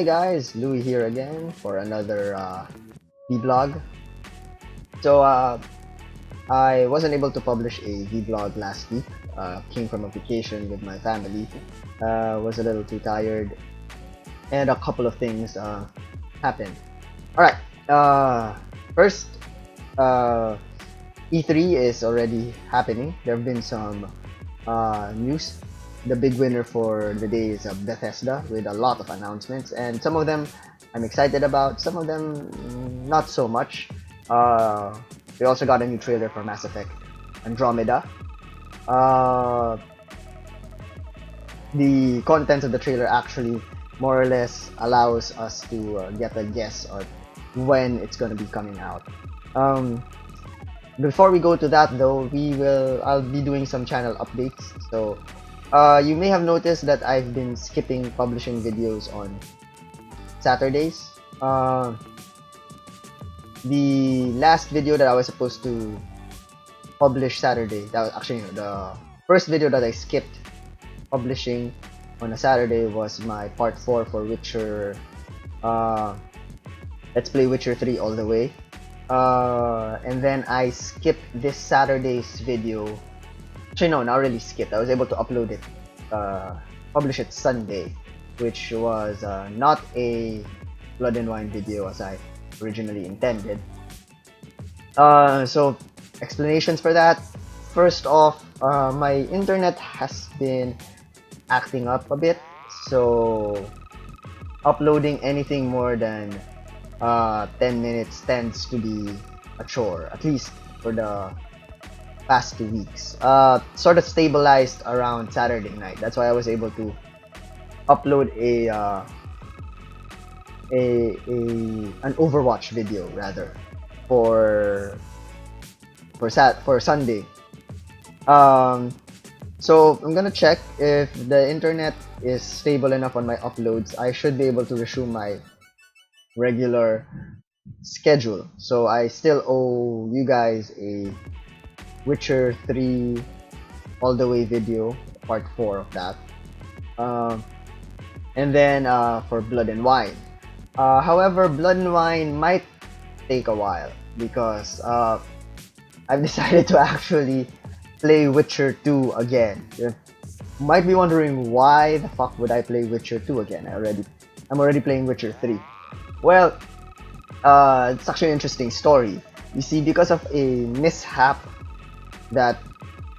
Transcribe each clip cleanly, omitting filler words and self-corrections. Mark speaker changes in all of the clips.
Speaker 1: Hey guys, Louie here again for another vlog. So I wasn't able to publish a vlog last week. Came from a vacation with my family. Was a little too tired, and a couple of things happened. All right. First, E3 is already happening. There have been some news. The big winner for the day is Bethesda with a lot of announcements, and some of them I'm excited about, some of them not so much. We also got a new trailer for Mass Effect Andromeda. The contents of the trailer actually more or less allows us to get a guess on when it's going to be coming out. Before we go to that though, I'll be doing some channel updates. So you may have noticed that I've been skipping publishing videos on Saturdays. The last video that I was supposed to publish Saturday, that was actually the first video that I skipped publishing on a Saturday was my part 4 for Witcher. Let's play Witcher 3 all the way. And then I skipped this Saturday's video. Actually, no, not really skipped. I was able to upload it, publish it Sunday, which was not a Blood and Wine video as I originally intended. So, explanations for that. First off, my internet has been acting up a bit, so uploading anything more than 10 minutes tends to be a chore, at least for the past 2 weeks. Sort of stabilized around Saturday night. That's why I was able to upload an Overwatch video rather for Sunday. So I'm gonna check if the internet is stable enough on my uploads. I should be able to resume my regular schedule. So I still owe you guys a Witcher 3 all the way video, part 4 of that. And then for Blood and Wine. However, Blood and Wine might take a while because I've decided to actually play Witcher 2 again. You might be wondering why the fuck would I play Witcher 2 again? I'm already playing Witcher 3. Well, it's actually an interesting story. You see, because of a mishap that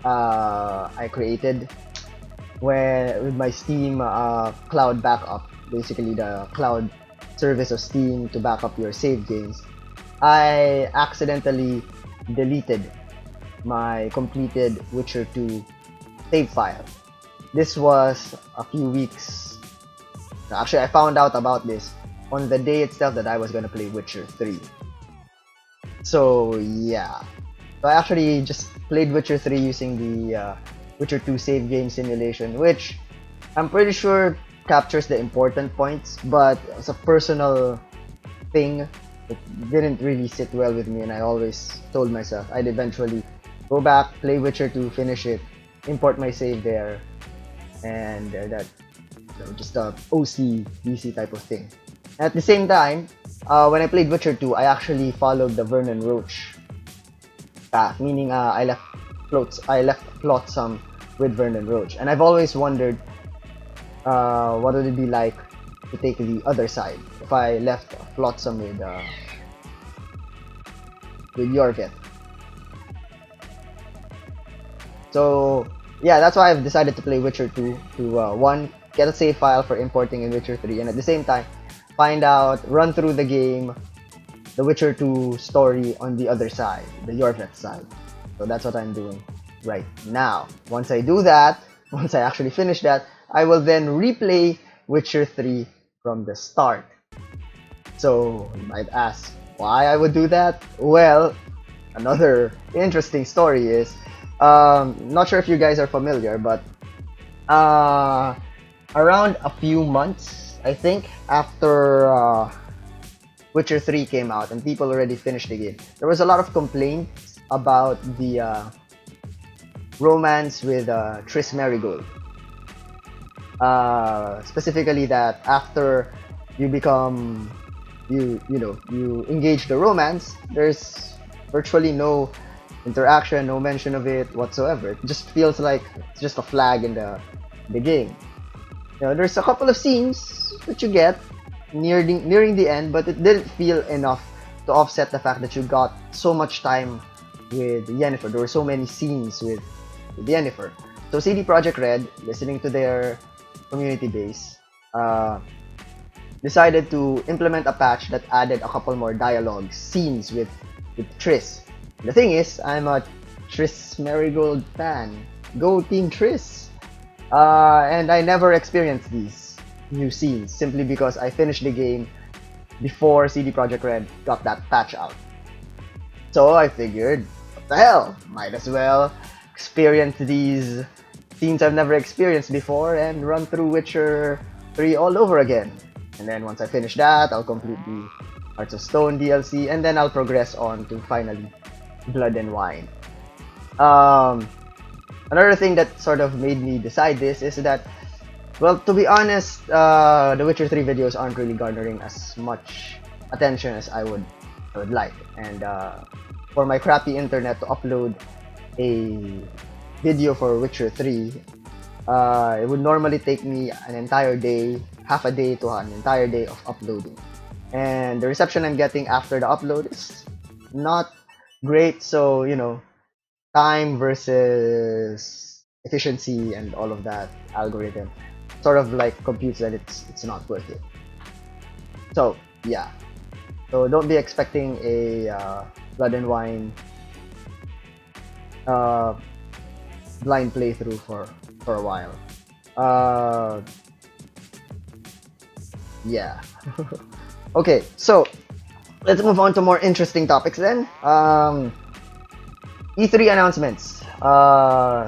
Speaker 1: I created with my Steam cloud backup, basically the cloud service of Steam to back up your save games, I accidentally deleted my completed Witcher 2 save file. This was a few weeks. Actually, I found out about this on the day itself that I was gonna play Witcher 3. So yeah. So I actually just played Witcher 3 using the Witcher 2 save game simulation, which I'm pretty sure captures the important points, but as a personal thing, it didn't really sit well with me, and I always told myself I'd eventually go back, play Witcher 2, finish it, import my save there, and just a OC DC type of thing. At the same time, when I played Witcher 2, I actually followed the Vernon Roach path, meaning I left Flotsam with Vernon Roach, and I've always wondered what would it be like to take the other side if I left Flotsam with Jorvet. So yeah, that's why I've decided to play Witcher 2 to one, get a save file for importing in Witcher 3, and at the same time run through the game, the Witcher 2 story on the other side, the Jorvet side. So that's what I'm doing right now. Once I do that, once I actually finish that, I will then replay Witcher 3 from the start. So you might ask why I would do that. Well, another interesting story is, not sure if you guys are familiar, but around a few months, I think, after Witcher 3 came out and people already finished the game, there was a lot of complaints about the romance with Triss Merigold. Specifically that after you become you engage the romance, there's virtually no interaction, no mention of it whatsoever. It just feels like it's just a flag in the game. There's a couple of scenes that you get nearing the end, but it didn't feel enough to offset the fact that you got so much time with Yennefer. There were so many scenes with Yennefer. So CD Projekt Red, listening to their community base, decided to implement a patch that added a couple more dialogue scenes with Triss. The thing is, I'm a Triss Marigold fan. Go Team Triss! And I never experienced these new scenes simply because I finished the game before CD Projekt Red got that patch out. So I figured, what the hell? Might as well experience these scenes I've never experienced before and run through Witcher 3 all over again. And then once I finish that, I'll complete the Hearts of Stone DLC, and then I'll progress on to finally Blood and Wine. Another thing that sort of made me decide this is that, well, to be honest, the Witcher 3 videos aren't really garnering as much attention as I would like. And for my crappy internet to upload a video for Witcher 3, it would normally take me an entire day, half a day to an entire day of uploading. And the reception I'm getting after the upload is not great, so, time versus efficiency and all of that algorithm sort of like computes that it's not worth it. So yeah, so don't be expecting a Blood and Wine blind playthrough for a while. Yeah. Okay, so let's move on to more interesting topics then. E3 announcements.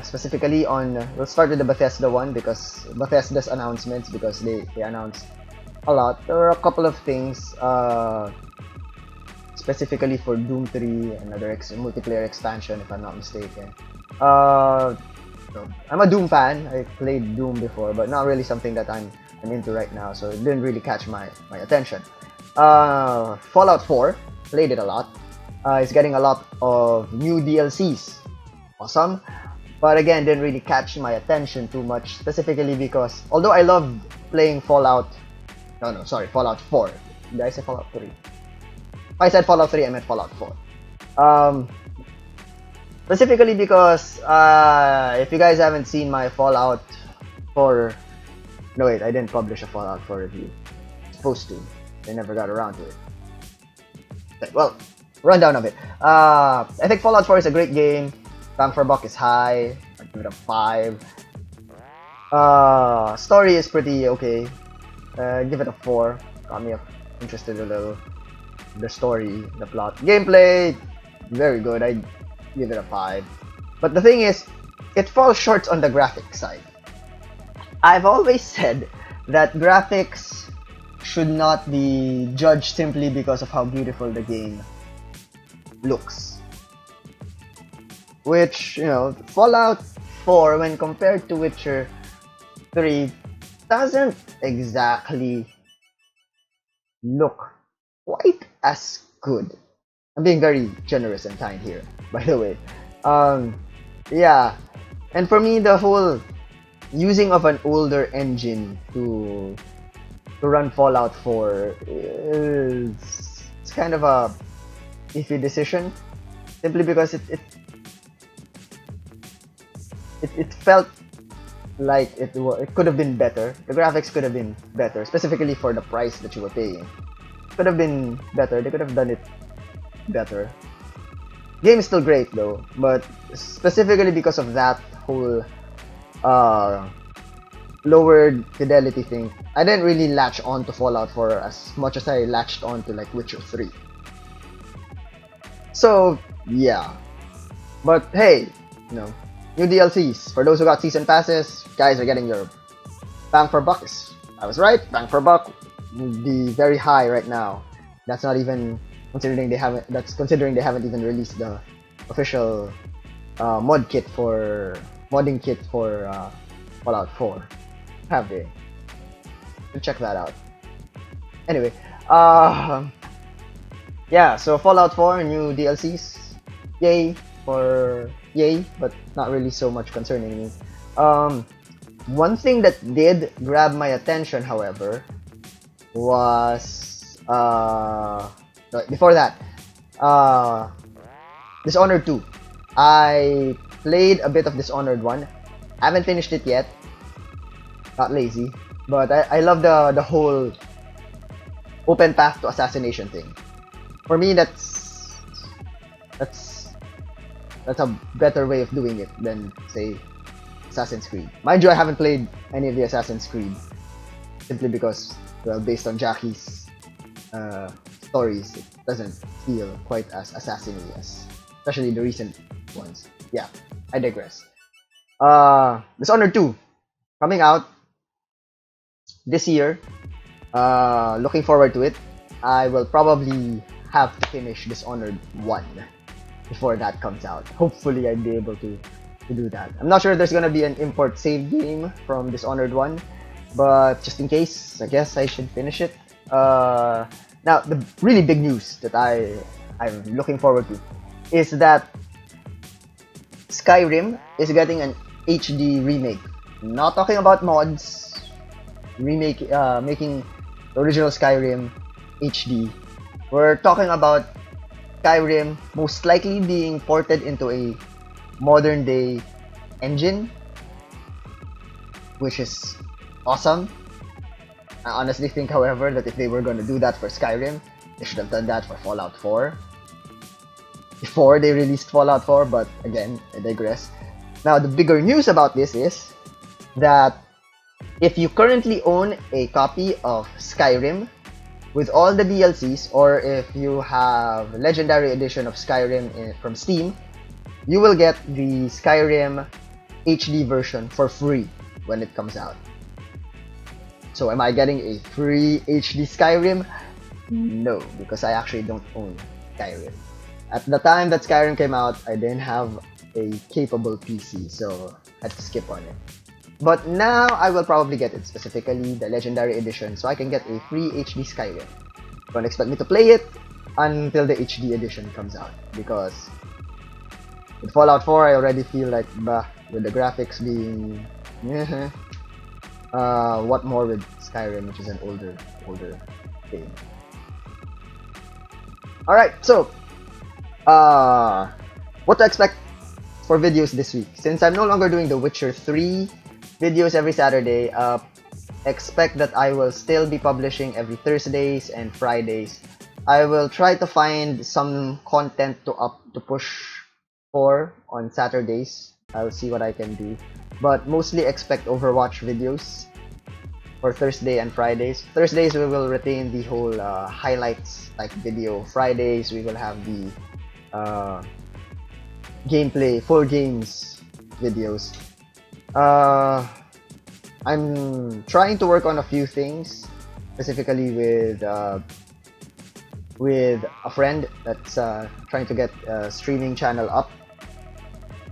Speaker 1: Specifically on, we'll start with the Bethesda one because Bethesda's announcements, because they announced a lot. There were a couple of things specifically for Doom 3, another multiplayer expansion if I'm not mistaken. I'm a Doom fan. I played Doom before, but not really something that I'm into right now, so it didn't really catch my attention. Fallout 4, played it a lot. It's getting a lot of new DLCs. Awesome. But again, didn't really catch my attention too much, specifically because although I love playing Fallout 4. Did I say Fallout 3? If I said Fallout 3, I meant Fallout 4. Specifically because if you guys haven't seen my Fallout 4... No wait, I didn't publish a Fallout 4 review. I was supposed to. I never got around to it. Okay, well, rundown of it. I think Fallout 4 is a great game. Bang for buck is high. I'd give it a 5. Story is pretty okay. Give it a 4. Got me interested a little. The story, the plot. Gameplay, very good. I'd give it a 5. But the thing is, it falls short on the graphics side. I've always said that graphics should not be judged simply because of how beautiful the game looks. Which, Fallout 4, when compared to Witcher 3, doesn't exactly look quite as good. I'm being very generous and kind here, by the way. Yeah. And for me, the whole using of an older engine to run Fallout 4 is kind of a iffy decision, simply because it felt like it could have been better. The graphics could have been better, specifically for the price that you were paying. Could have been better. They could have done it better. Game is still great though, but specifically because of that whole lowered fidelity thing, I didn't really latch on to Fallout 4 as much as I latched on to like Witcher 3. So yeah, but hey, new DLCs for those who got season passes. Guys are getting your bang for bucks. I was right. Bang for buck would be very high right now. That's not even considering they haven't. That's considering they haven't even released the official modding kit for Fallout 4. Have they? We'll check that out. Anyway, uh, yeah. So Fallout 4 new DLCs, yay for yay, but not really so much concerning me. One thing that did grab my attention, however, was before that, uh, Dishonored 2. I played a bit of Dishonored 1. Haven't finished it yet. Not lazy, but I love the whole open path to assassination thing. For me, that's that's a better way of doing it than, say, Assassin's Creed. Mind you, I haven't played any of the Assassin's Creed simply because, well, based on Jackie's stories, it doesn't feel quite as assassiny as, especially the recent ones. Yeah, I digress. Dishonored 2 coming out this year. Looking forward to it. I will probably have to finish Dishonored 1 before that comes out. Hopefully, I'd be able to do that. I'm not sure if there's gonna be an import save game from Dishonored 1, but just in case, I guess I should finish it. Now, the really big news that I'm looking forward to is that Skyrim is getting an HD remake. Not talking about mods, making the original Skyrim HD. We're talking about Skyrim most likely being ported into a modern day engine, which is awesome. I honestly think, however, that if they were going to do that for Skyrim, they should have done that for Fallout 4 before they released Fallout 4, but again, I digress. Now, the bigger news about this is that if you currently own a copy of Skyrim with all the DLCs, or if you have Legendary Edition of Skyrim from Steam, you will get the Skyrim HD version for free when it comes out. So am I getting a free HD Skyrim? No, because I actually don't own Skyrim. At the time that Skyrim came out, I didn't have a capable PC, so I had to skip on it. But now I will probably get it, specifically the Legendary Edition, so I can get a free HD Skyrim. Don't expect me to play it until the HD edition comes out, because with Fallout 4, I already feel like, with the graphics being what more with Skyrim, which is an older game. Alright, so what to expect for videos this week? Since I'm no longer doing The Witcher 3 videos every Saturday, expect that I will still be publishing every Thursdays and Fridays. I will try to find some content to push for on Saturdays. I'll see what I can do, but mostly expect Overwatch videos for Thursday and Fridays. Thursdays we will retain the whole highlights type video. Fridays we will have the gameplay, full games videos. I'm trying to work on a few things, specifically with a friend that's trying to get a streaming channel up.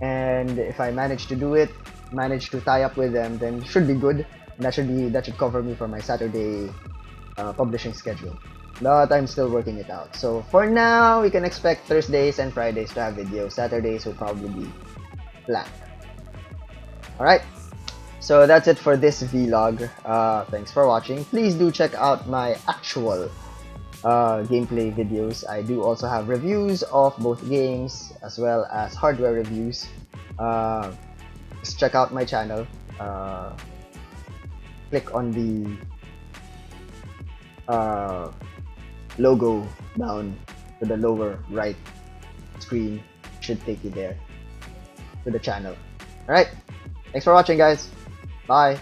Speaker 1: And if I manage to do it, manage to tie up with them, then it should be good. And that should cover me for my Saturday publishing schedule. But I'm still working it out. So for now, we can expect Thursdays and Fridays to have videos. Saturdays will probably be blank. Alright, so that's it for this vlog. Thanks for watching. Please do check out my actual gameplay videos. I do also have reviews of both games as well as hardware reviews. Just check out my channel. Click on the logo down to the lower right screen. Should take you there to the channel. Alright, thanks for watching, guys. Bye.